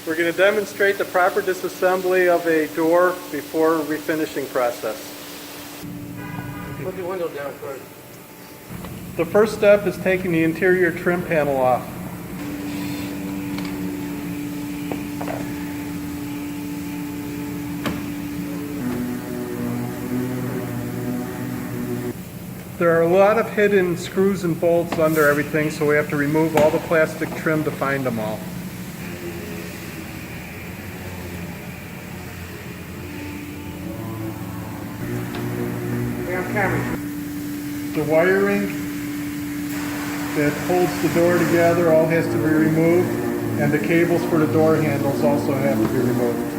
We're going to demonstrate the proper disassembly of a door before refinishing process. Put the window down first. The first step is taking the interior trim panel off. There are a lot of hidden screws and bolts under everything, so we have to remove all the plastic trim to find them all. The wiring that holds the door together all has to be removed, and the cables for the door handles also have to be removed.